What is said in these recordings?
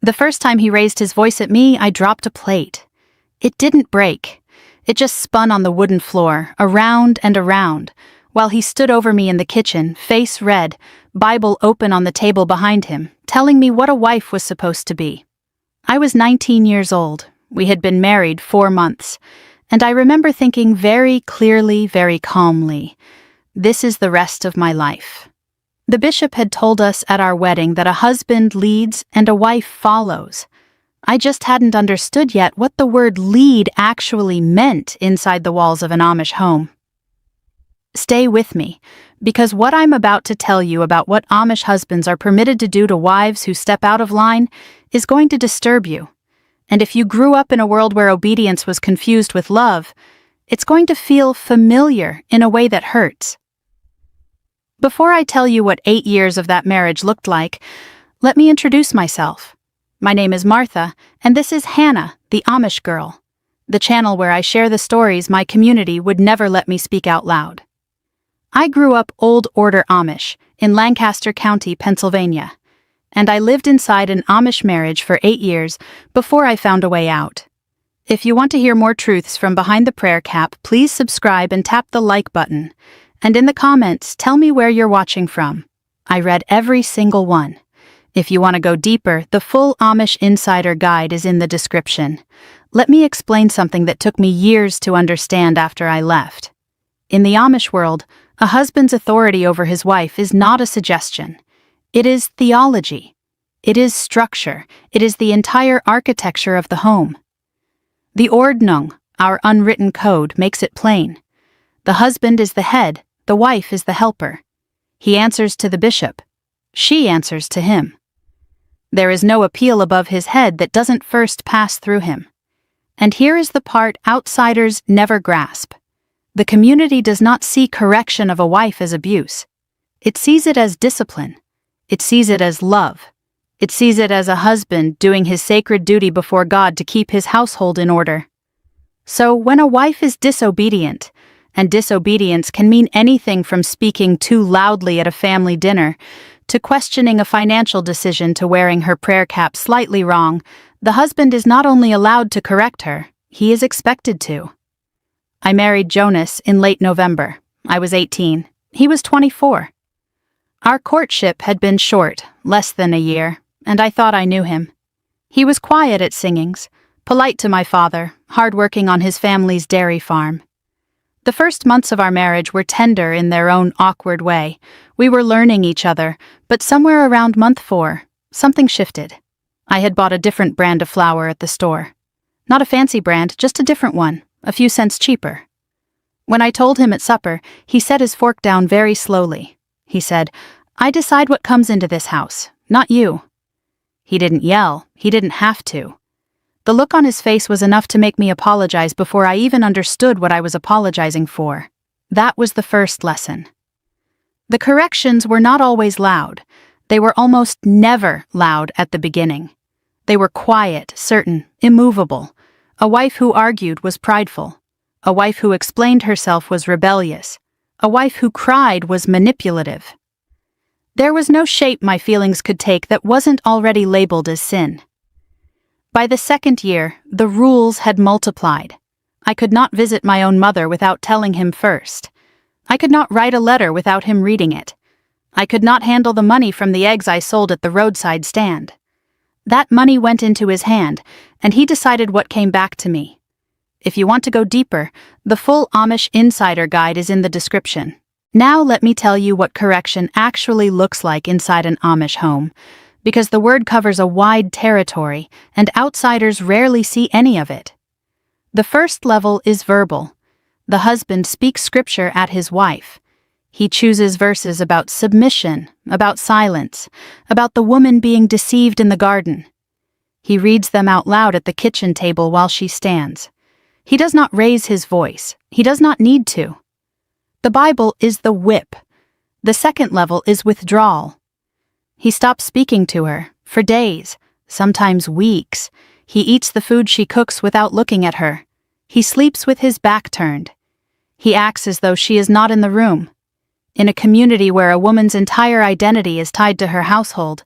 The first time he raised his voice at me, I dropped a plate. It didn't break. It just spun on the wooden floor, around and around, while he stood over me in the kitchen, face red, Bible open on the table behind him, telling me what a wife was supposed to be. I was 19 years old. We had been married 4 months, and I remember thinking very clearly, very calmly, this is the rest of my life. The bishop had told us at our wedding that a husband leads and a wife follows. I just hadn't understood yet what the word lead actually meant inside the walls of an Amish home. Stay with me, because what I'm about to tell you about what Amish husbands are permitted to do to wives who step out of line is going to disturb you. And if you grew up in a world where obedience was confused with love, it's going to feel familiar in a way that hurts. Before I tell you what 8 years of that marriage looked like, let me introduce myself. My name is Martha, and this is Hannah, the Amish Girl, the channel where I share the stories my community would never let me speak out loud. I grew up Old Order Amish in Lancaster County, Pennsylvania, and I lived inside an Amish marriage for 8 years before I found a way out. If you want to hear more truths from behind the prayer cap, please subscribe and tap the like button. And in the comments, tell me where you're watching from. I read every single one. If you want to go deeper, the full Amish Insider Guide is in the description. Let me explain something that took me years to understand after I left. In the Amish world, a husband's authority over his wife is not a suggestion. It is theology. It is structure. It is the entire architecture of the home. The Ordnung, our unwritten code, makes it plain. The husband is the head, the wife is the helper. He answers to the bishop. She answers to him. There is no appeal above his head that doesn't first pass through him. And here is the part outsiders never grasp. The community does not see correction of a wife as abuse. It sees it as discipline. It sees it as love. It sees it as a husband doing his sacred duty before God to keep his household in order. So when a wife is disobedient, and disobedience can mean anything from speaking too loudly at a family dinner to questioning a financial decision to wearing her prayer cap slightly wrong, the husband is not only allowed to correct her, he is expected to. I married Jonas in late November. I was 18. He was 24. Our courtship had been short, less than a year, and I thought I knew him. He was quiet at singings, polite to my father, hardworking on his family's dairy farm. The first months of our marriage were tender in their own awkward way. We were learning each other, but somewhere around month 4, something shifted. I had bought a different brand of flour at the store. Not a fancy brand, just a different one, a few cents cheaper. When I told him at supper, he set his fork down very slowly. He said, "I decide what comes into this house, not you." He didn't yell, he didn't have to. The look on his face was enough to make me apologize before I even understood what I was apologizing for. That was the first lesson. The corrections were not always loud. They were almost never loud at the beginning. They were quiet, certain, immovable. A wife who argued was prideful. A wife who explained herself was rebellious. A wife who cried was manipulative. There was no shape my feelings could take that wasn't already labeled as sin. By the second year, the rules had multiplied. I could not visit my own mother without telling him first. I could not write a letter without him reading it. I could not handle the money from the eggs I sold at the roadside stand. That money went into his hand, and he decided what came back to me. If you want to go deeper, the full Amish Insider Guide is in the description. Now let me tell you what correction actually looks like inside an Amish home, because the word covers a wide territory, and outsiders rarely see any of it. The first level is verbal. The husband speaks scripture at his wife. He chooses verses about submission, about silence, about the woman being deceived in the garden. He reads them out loud at the kitchen table while she stands. He does not raise his voice. He does not need to. The Bible is the whip. The second level is withdrawal. He stops speaking to her for days, sometimes weeks. He eats the food she cooks without looking at her. He sleeps with his back turned. He acts as though she is not in the room. In a community where a woman's entire identity is tied to her household,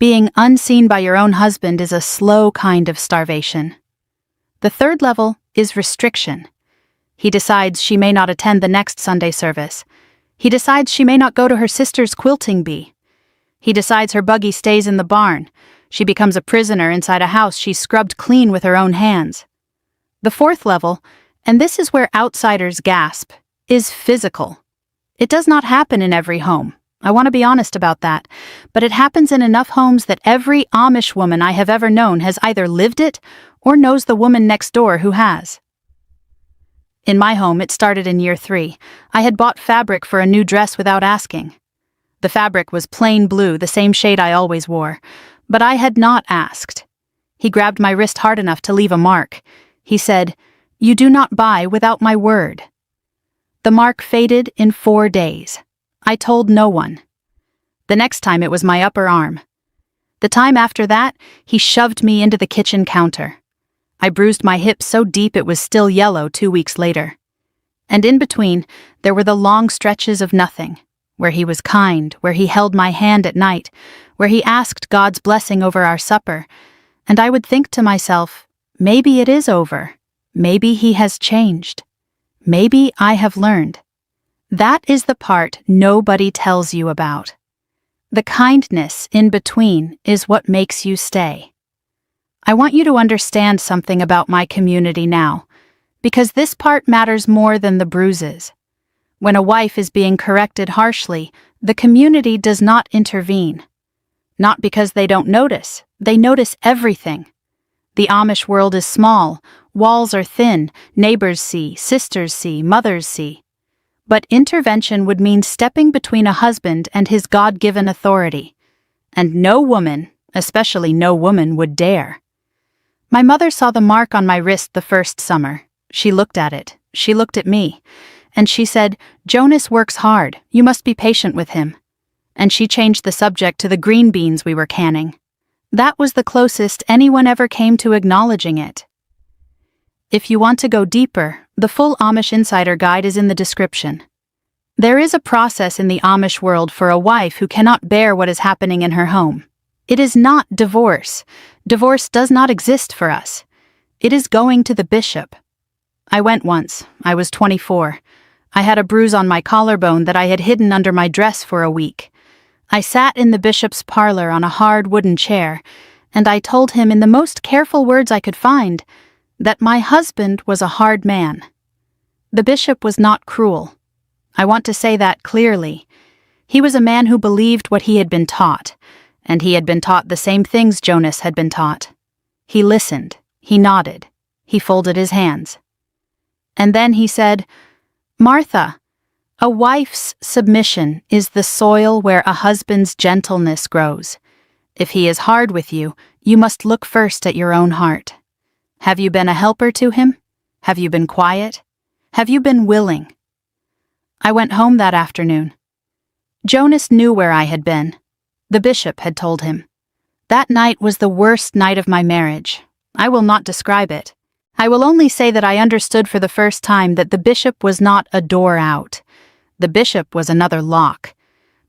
Being unseen by your own husband is a slow kind of starvation. The third level is restriction. He decides she may not attend the next Sunday service. He decides she may not go to her sister's quilting bee. He decides her buggy stays in the barn. She becomes a prisoner inside a house she scrubbed clean with her own hands. The fourth level, and this is where outsiders gasp, is physical. It does not happen in every home. I want to be honest about that, but it happens in enough homes that every Amish woman I have ever known has either lived it or knows the woman next door who has. In my home, it started in year 3. I had bought fabric for a new dress without asking. The fabric was plain blue, the same shade I always wore, but I had not asked. He grabbed my wrist hard enough to leave a mark. He said, "You do not buy without my word." The mark faded in 4 days. I told no one. The next time it was my upper arm. The time after that, he shoved me into the kitchen counter. I bruised my hip so deep it was still yellow 2 weeks later. And in between, there were the long stretches of nothing, where he was kind, where he held my hand at night, where he asked God's blessing over our supper, and I would think to myself, maybe it is over. Maybe he has changed. Maybe I have learned. That is the part nobody tells you about. The kindness in between is what makes you stay. I want you to understand something about my community now, because this part matters more than the bruises. When a wife is being corrected harshly, the community does not intervene. Not because they don't notice, they notice everything. The Amish world is small, walls are thin, neighbors see, sisters see, mothers see. But intervention would mean stepping between a husband and his God-given authority. And no woman, especially no woman, would dare. My mother saw the mark on my wrist the first summer. She looked at it. She looked at me. And she said, "Jonas works hard. You must be patient with him." And she changed the subject to the green beans we were canning. That was the closest anyone ever came to acknowledging it. If you want to go deeper, the full Amish Insider Guide is in the description. There is a process in the Amish world for a wife who cannot bear what is happening in her home. It is not divorce. Divorce does not exist for us. It is going to the bishop. I went once. I was 24. I had a bruise on my collarbone that I had hidden under my dress for a week. I sat in the bishop's parlor on a hard wooden chair, and I told him in the most careful words I could find that my husband was a hard man. The bishop was not cruel. I want to say that clearly. He was a man who believed what he had been taught, and he had been taught the same things Jonas had been taught. He listened, he nodded, he folded his hands. And then he said, "Martha, a wife's submission is the soil where a husband's gentleness grows. If he is hard with you, you must look first at your own heart. Have you been a helper to him? Have you been quiet? Have you been willing?" I went home that afternoon. Jonas knew where I had been. The bishop had told him. That night was the worst night of my marriage. I will not describe it. I will only say that I understood for the first time that the bishop was not a door out. The bishop was another lock.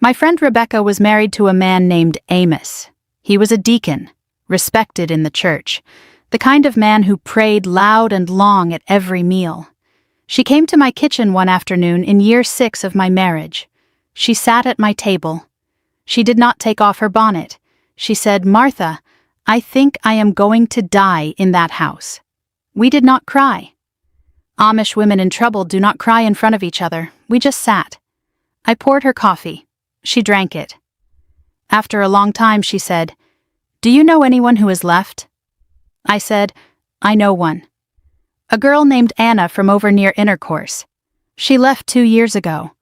My friend Rebecca was married to a man named Amos. He was a deacon, respected in the church, the kind of man who prayed loud and long at every meal. She came to my kitchen one afternoon in year 6 of my marriage. She sat at my table. She did not take off her bonnet. She said, "Martha, I think I am going to die in that house." We did not cry. Amish women in trouble do not cry in front of each other. We just sat. I poured her coffee. She drank it. After a long time, she said, "Do you know anyone who has left?" I said, "I know one. A girl named Anna from over near Intercourse. She left 2 years ago.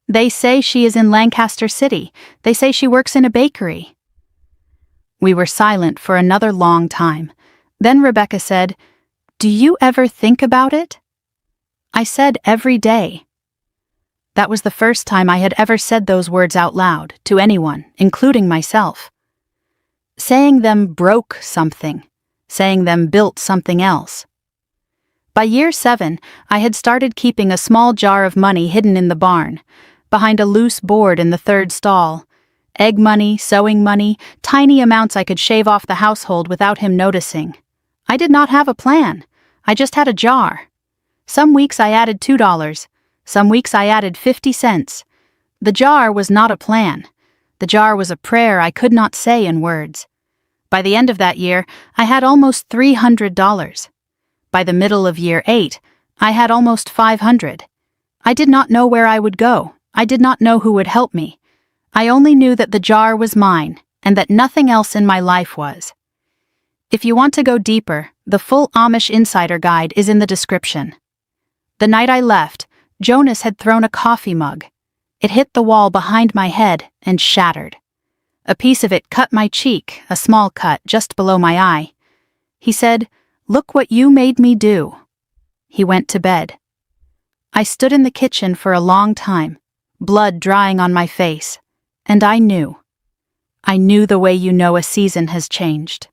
They say she is in Lancaster City. They say she works in a bakery." We were silent for another long time. Then Rebecca said, "Do you ever think about it?" I said, "Every day." That was the first time I had ever said those words out loud to anyone, including myself. Saying them broke something. Saying them built something else. By year 7, I had started keeping a small jar of money hidden in the barn, behind a loose board in the 3rd stall, Egg money, sewing money, tiny amounts I could shave off the household without him noticing. I did not have a plan. I just had a jar. Some weeks I added $2. Some weeks I added 50 cents. The jar was not a plan. The jar was a prayer I could not say in words. By the end of that year, I had almost $300. By the middle of year 8, I had almost $500. I did not know where I would go. I did not know who would help me. I only knew that the jar was mine and that nothing else in my life was. If you want to go deeper, the full Amish Insider Guide is in the description. The night I left, Jonas had thrown a coffee mug. It hit the wall behind my head and shattered. A piece of it cut my cheek, a small cut just below my eye. He said, "Look what you made me do." He went to bed. I stood in the kitchen for a long time, blood drying on my face, and I knew. I knew the way you know a season has changed.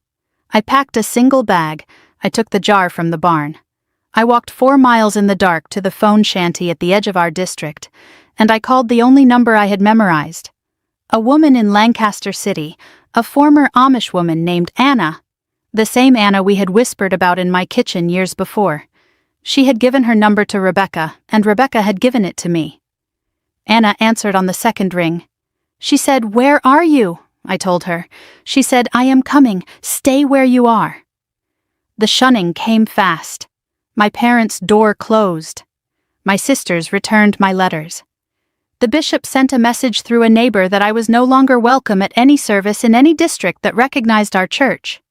I packed a single bag. I took the jar from the barn. I walked 4 miles in the dark to the phone shanty at the edge of our district, and I called the only number I had memorized. A woman in Lancaster City, a former Amish woman named Anna, the same Anna we had whispered about in my kitchen years before. She had given her number to Rebecca, and Rebecca had given it to me. Anna answered on the second ring. She said, "Where are you?" I told her. She said, "I am coming. Stay where you are." The shunning came fast. My parents' door closed. My sisters returned my letters. The bishop sent a message through a neighbor that I was no longer welcome at any service in any district that recognized our church.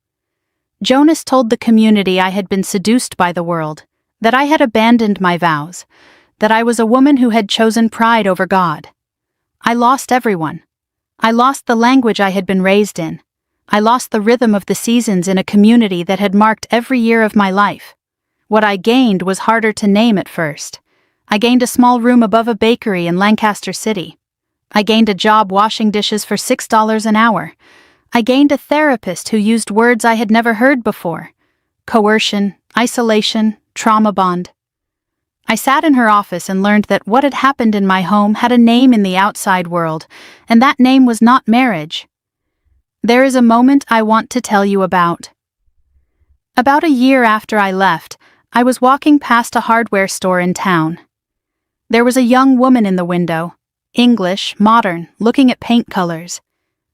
Jonas told the community I had been seduced by the world, that I had abandoned my vows, that I was a woman who had chosen pride over God. I lost everyone. I lost the language I had been raised in. I lost the rhythm of the seasons in a community that had marked every year of my life. What I gained was harder to name at first. I gained a small room above a bakery in Lancaster City. I gained a job washing dishes for $6 an hour. I gained a therapist who used words I had never heard before: coercion, isolation, trauma bond. I sat in her office and learned that what had happened in my home had a name in the outside world, and that name was not marriage. There is a moment I want to tell you about. About a year after I left, I was walking past a hardware store in town. There was a young woman in the window, English, modern, looking at paint colors.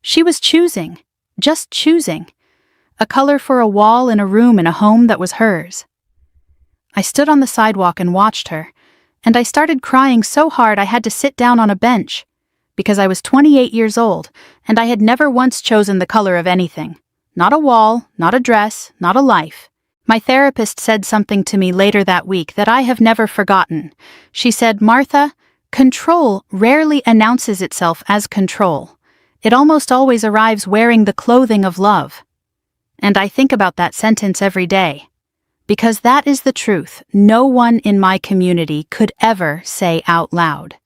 She was choosing, just choosing, a color for a wall in a room in a home that was hers. I stood on the sidewalk and watched her, and I started crying so hard I had to sit down on a bench, because I was 28 years old, and I had never once chosen the color of anything. Not a wall, not a dress, not a life. My therapist said something to me later that week that I have never forgotten. She said, "Martha, control rarely announces itself as control. It almost always arrives wearing the clothing of love." And I think about that sentence every day. Because that is the truth no one in my community could ever say out loud.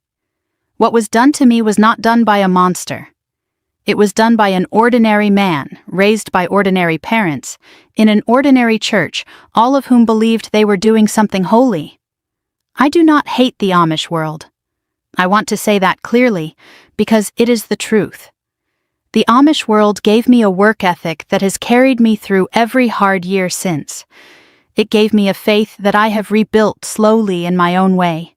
What was done to me was not done by a monster. It was done by an ordinary man, raised by ordinary parents, in an ordinary church, all of whom believed they were doing something holy. I do not hate the Amish world. I want to say that clearly, because it is the truth. The Amish world gave me a work ethic that has carried me through every hard year since. It gave me a faith that I have rebuilt slowly in my own way.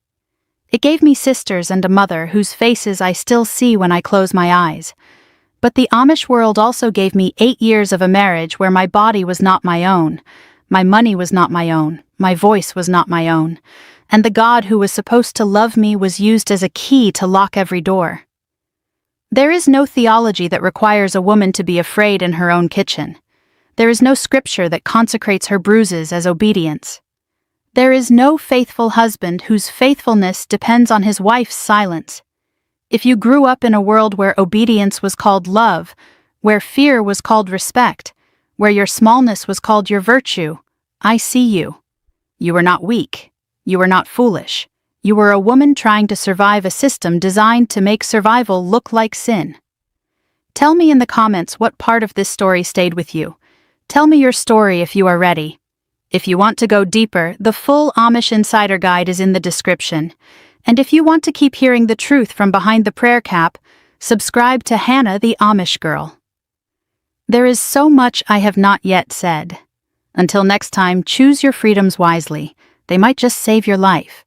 It gave me sisters and a mother whose faces I still see when I close my eyes. But the Amish world also gave me 8 years of a marriage where my body was not my own, my money was not my own, my voice was not my own, and the God who was supposed to love me was used as a key to lock every door. There is no theology that requires a woman to be afraid in her own kitchen. There is no scripture that consecrates her bruises as obedience. There is no faithful husband whose faithfulness depends on his wife's silence. If you grew up in a world where obedience was called love, where fear was called respect, where your smallness was called your virtue, I see you. You were not weak. You were not foolish. You were a woman trying to survive a system designed to make survival look like sin. Tell me in the comments what part of this story stayed with you. Tell me your story if you are ready. If you want to go deeper, the full Amish Insider Guide is in the description. And if you want to keep hearing the truth from behind the prayer cap, Subscribe to Hannah the Amish Girl. There is so much I have not yet said. Until next time, choose your freedoms wisely. They might just save your life.